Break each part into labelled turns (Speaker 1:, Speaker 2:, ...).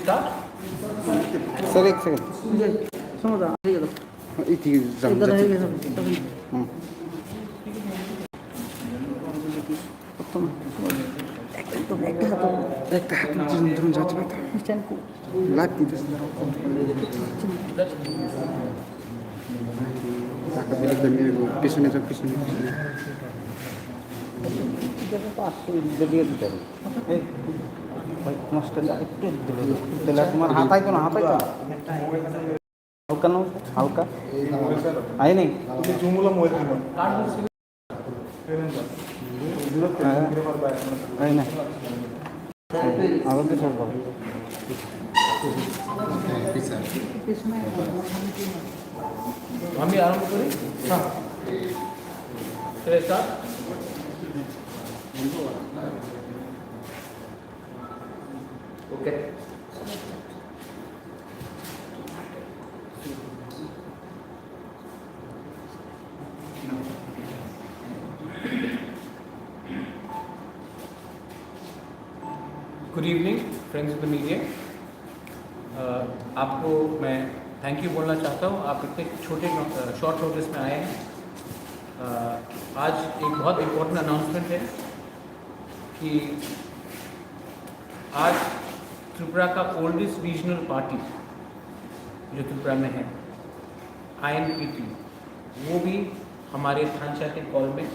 Speaker 1: start?
Speaker 2: Sir एक second
Speaker 3: समझा ठीक है
Speaker 2: इति
Speaker 3: इधर है ये सब तुम तो
Speaker 2: एक हात जुन जान्छ न त
Speaker 3: स्टैंड को
Speaker 2: लाग दिँदैछ ताको एकदम मेरो पिसुने छ पिसुने
Speaker 3: जब पास तो जल्दी करो ए भाई मस्त तेला तुम्हारा हाथ आई तो हल्का ना हल्का आई नहीं आई नहीं आवाज भी छोड़
Speaker 1: हम भी आरंभ करें? हाँ। चलिए start. Okay. Good evening friends of the media. आपको मैं थैंक यू बोलना चाहता हूँ. आप इतने छोटे शॉर्ट नोटिस में आए हैं. आज एक बहुत इम्पोर्टेंट अनाउंसमेंट है कि आज त्रिपुरा का ओल्डेस्ट रीजनल पार्टी जो त्रिपुरा में है INPT, वो भी हमारे थानचा के कॉल में,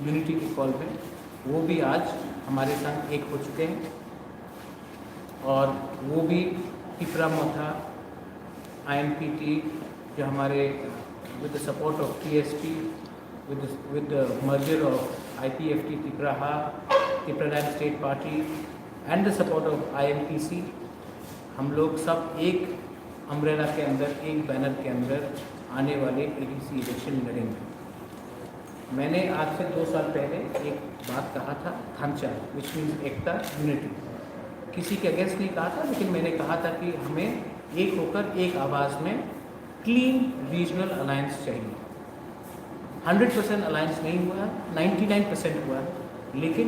Speaker 1: यूनिटी के कॉल में, वो भी आज हमारे संग एक हो चुके हैं. और वो भी त्रिपुरा मोथा INPT जो हमारे with the support of TSP, with the merger of IPFT Tripura, Tripura State Party and the support of INPC, हम लोग सब एक अम्ब्रेला के अंदर, एक बैनर के अंदर आने वाले ADC इलेक्शन लड़ेंगे. मैंने आज से 2 साल पहले एक बात कहा था, थानचा, विच मीन्स एकता, यूनिटी. किसी के अगेंस्ट नहीं कहा था, लेकिन मैंने कहा था कि हमें एक होकर एक आवाज़ में क्लीन रीजनल अलायंस चाहिए. 100% अलायंस नहीं हुआ, 99% हुआ, लेकिन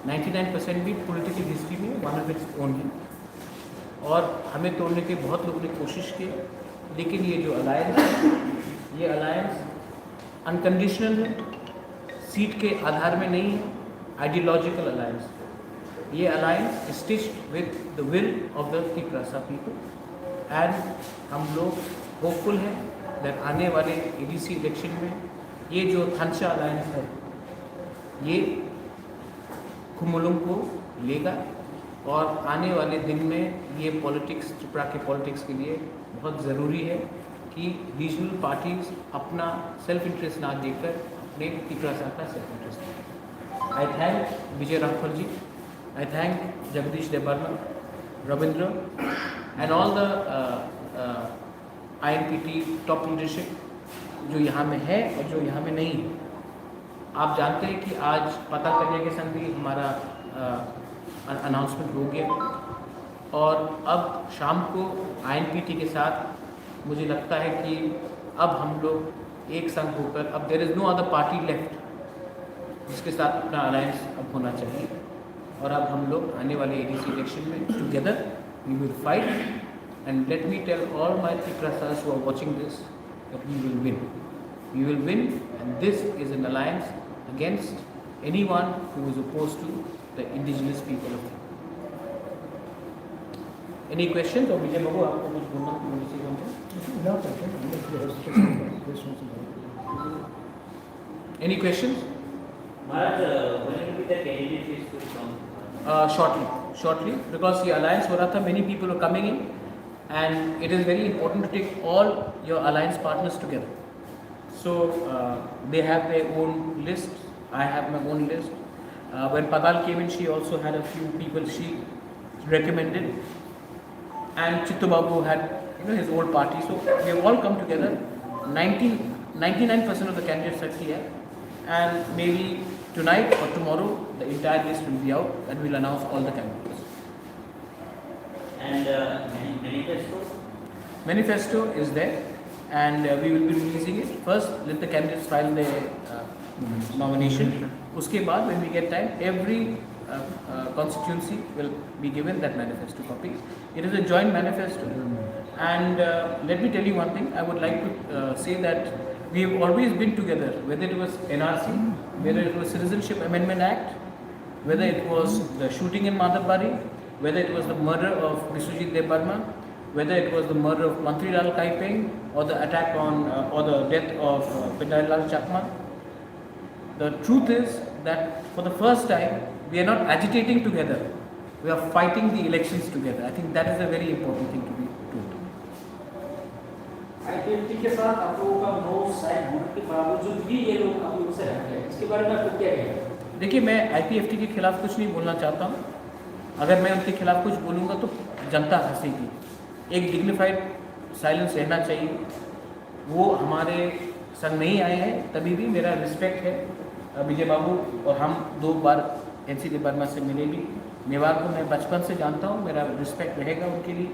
Speaker 1: 99% भी पॉलिटिकल हिस्ट्री में वन ऑफ इट्स ओन है. और हमें तोड़ने के बहुत लोगों ने कोशिश की, लेकिन ये जो अलायंस है, ये अलायंस अनकंडीशनल है, सीट के आधार में नहीं है, आइडियोलॉजिकल अलायंस. ये alliance stitched with the will of the Tripura people. And हम लोग होपफुल हैं दैट आने वाले ADC इलेक्शन में ये जो थानचा अलायंस है, ये खुमुलुंग को लेगा. और आने वाले दिन में ये पॉलिटिक्स, त्रिपुरा के पॉलिटिक्स के लिए बहुत ज़रूरी है कि रीजनल पार्टीज अपना सेल्फ इंटरेस्ट ना देकर अपने त्रिपुरा का सेल्फ इंटरेस्ट दें. I thank Vijay Ramphal ji, I thank Jagdish Debbarma, Ravindra and all the INPT top leadership जो यहाँ में है और जो यहाँ में नहीं है. आप जानते हैं कि आज पता करने के संग भी हमारा अनाउंसमेंट हो गया. और अब शाम को INPT के साथ मुझे लगता है कि अब हम लोग एक संग होकर, अब there is no other party left जिसके साथ अपना अलायंस अब होना चाहिए. और अब हम लोग आने वाले ADC इलेक्शन में together we will fight. And let me tell all my Tripuras who are watching this that we will win. We will win, and this is an alliance against anyone who is opposed to the indigenous people of Tripura. Any questions? Or Vijay Babu, आपको कुछ बोलना है? Any questions?
Speaker 4: Maharaj, when will be the candidate list to come?
Speaker 1: Shortly, because the alliance हो रहा था, many people are coming in. And it is very important to take all your alliance partners together. So they have their own list. I have my own list. When Padal came in, she also had a few people she recommended. And Chittu Babu had his old party. So we have all come together. 99% of the candidates are here. And maybe tonight or tomorrow, the entire list will be out and we'll announce all the candidates.
Speaker 4: And manifesto?
Speaker 1: Manifesto is there, and we will be releasing it. First, let the candidates file their nomination. Uske baad, when we get time, every constituency will be given that manifesto copy. It is a joint manifesto, and let me tell you one thing. I would like to say that we have always been together, whether it was NRC, whether it was Citizenship Amendment Act, whether it was the shooting in Madhabari, whether it was the murder of Biswajit Debarma, whether it was the murder of Mantri Lal Kaipeng, or the attack on or the death of Pindari Lal Chakma. The truth is that for the first time, we are not agitating together. We are fighting the elections together. I think that is a very important thing to be told.
Speaker 5: IPFT के साथ आप लोगों का no side होने के बावजूद भी ये लोग आप लोगों से रहते हैं, इसके बारे में आपको क्या कहेंगे?
Speaker 1: देखिए, मैं आईपीएफटी के खिलाफ कुछ नहीं बोलना चाहता हूँ. अगर मैं उनके खिलाफ कुछ बोलूँगा तो जनता हंसेगी. एक डिग्निफाइड साइलेंस रहना चाहिए. वो हमारे संग नहीं आए हैं, तभी भी मेरा रिस्पेक्ट है. विजय बाबू और हम 2 बार एनसी देबर्मा से मिले भी. मेवाड़ को मैं बचपन से जानता हूँ, मेरा रिस्पेक्ट रहेगा उनके लिए.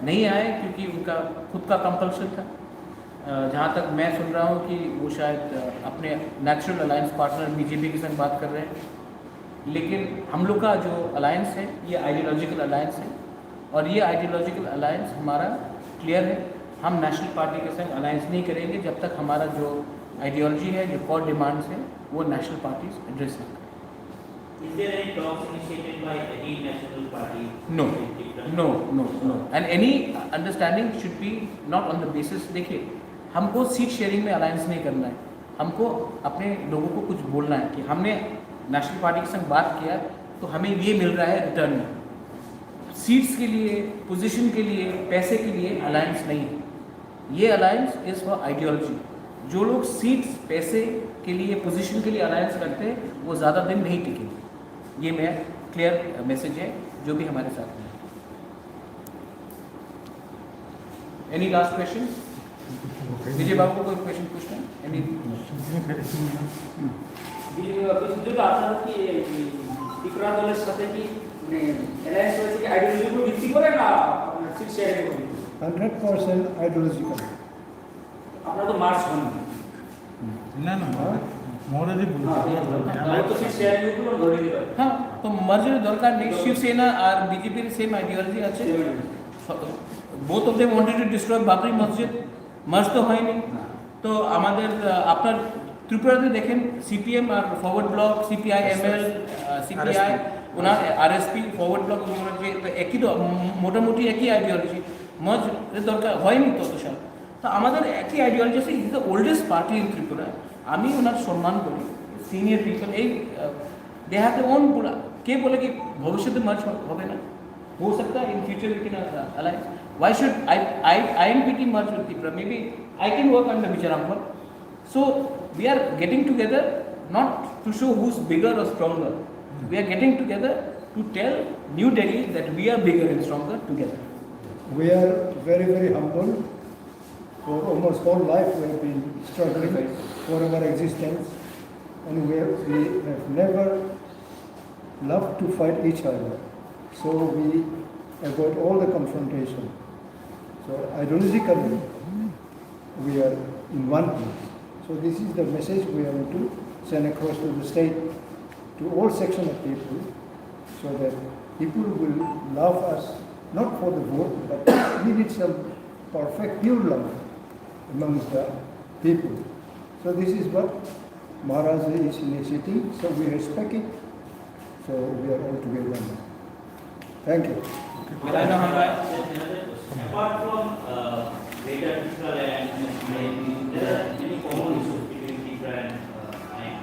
Speaker 1: नहीं आए क्योंकि उनका खुद का कंपल्शन था. जहाँ तक मैं सुन रहा हूँ कि वो शायद अपने नेचुरल अलायंस पार्टनर बीजेपी के संग बात कर रहे हैं. लेकिन हम लोग का जो अलायंस है ये आइडियोलॉजिकल अलायंस है, और ये आइडियोलॉजिकल अलायंस हमारा क्लियर है. हम नेशनल पार्टी के संग अलायंस नहीं करेंगे जब तक हमारा जो आइडियोलॉजी है, जो कोर डिमांड्स है, वो नेशनल पार्टीज एड्रेस नहीं करें.
Speaker 4: Is there any talks initiated by any national party?
Speaker 1: No, no, no, no. And any understanding should be not on the basis. देखिए, हमको सीट शेयरिंग में अलायंस नहीं करना है. हमको अपने लोगों को कुछ बोलना है कि हमने नेशनल पार्टी के संग बात किया तो हमें ये मिल रहा है रिटर्न में. सीट्स के लिए, पोजीशन के लिए, पैसे के लिए अलायंस नहीं है. ये अलायंस इज़ फॉर आइडियोलॉजी. जो लोग सीट्स, पैसे के लिए, पोजीशन के लिए अलायंस करते हैं वो ज़्यादा दिन नहीं टिकेंगे. ये मेरा क्लियर मैसेज है जो भी हमारे साथ में. Any last question? Vijay Babu को कोई क्वेश्चन पूछना है? एनी?
Speaker 5: जो আপনারা কি ত্রিপুরা দলের সাথে কি অ্যালায়েন্স হয়েছে কি আইডিওলজির উপর ভিত্তি করে না সিট শেয়ারিং এর উপর?
Speaker 6: 100% ideological.
Speaker 5: আপনারা তো মার্চ হন
Speaker 6: না না মোরালি
Speaker 5: আমরা তো সিট শেয়ারিং এর উপর ধরে দিই.
Speaker 1: हाँ, तो मर्जर दरकार नहीं. शिवसेना और बीजेपी सेम आइडियोलॉजी আছে. Both of them wanted to destroy Babri Masjid. Merge तो হয় नहीं. তো আমাদের আপনার ত্রিপুরাতে দেখেন সিপিএম আর forward block, CPI ML, CPI, ওনার আরএসপি, ফরওয়ার্ড ব্লক, একই তো মোটামুটি একই আইডিওলজি. মর্জ দরকার হয়নি তত সাল. তো আমাদের একই আইডিওলজি আছে. Is the oldest party in Tripura. আমি ওনার সম্মান করি. সিনিয়র পিপল এই दे हैव देयर ओन. কে বলে কি ভবিষ্যতে মার্চ হবে না? हो सकता है in future we can alliance. Why should INPT merge with Tripura? Maybe I can work under Vijayaramkar. So we are getting together not to show who's bigger or stronger. We are getting together to tell New Delhi that we are bigger and stronger together.
Speaker 6: We are very, very humble. For almost whole life we have been struggling for our existence, and we have never loved to fight each other. So we avoid all the confrontation. So ideologically we are in one place. So this is the message we want to send across to the state, to all sections of people, so that people will love us not for the vote, but we need some perfect pure love amongst the people. So this is what Maharaj is initiating, so we respect it, so we are all together now. Thank you.
Speaker 4: Apart from greater Tripura and there are many common issues between Tripura and INP.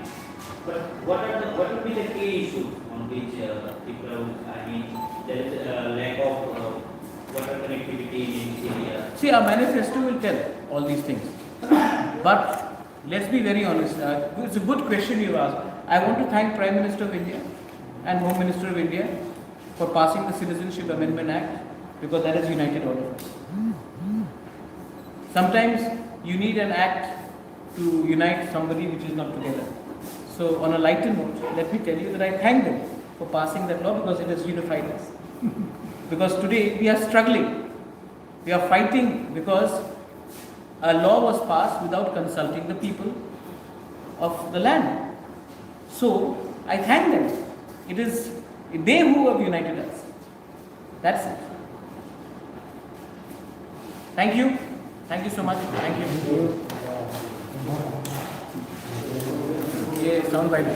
Speaker 4: But what will be the key issues on which Tripura would, there is a lack of water connectivity in this area?
Speaker 1: See, our manifesto will tell all these things. But let's be very honest. It's a good question you asked. I want to thank Prime Minister of India and Home Minister of India for passing the Citizenship Amendment Act, because that has united all of us. Sometimes you need an act to unite somebody which is not together. So on a lighter note, let me tell you that I thank them for passing that law, because it has unified us. Because today we are struggling. We are fighting because a law was passed without consulting the people of the land. So I thank them It is they who have united us. That's it. Thank you. Thank you so much. Thank you. ये sound bite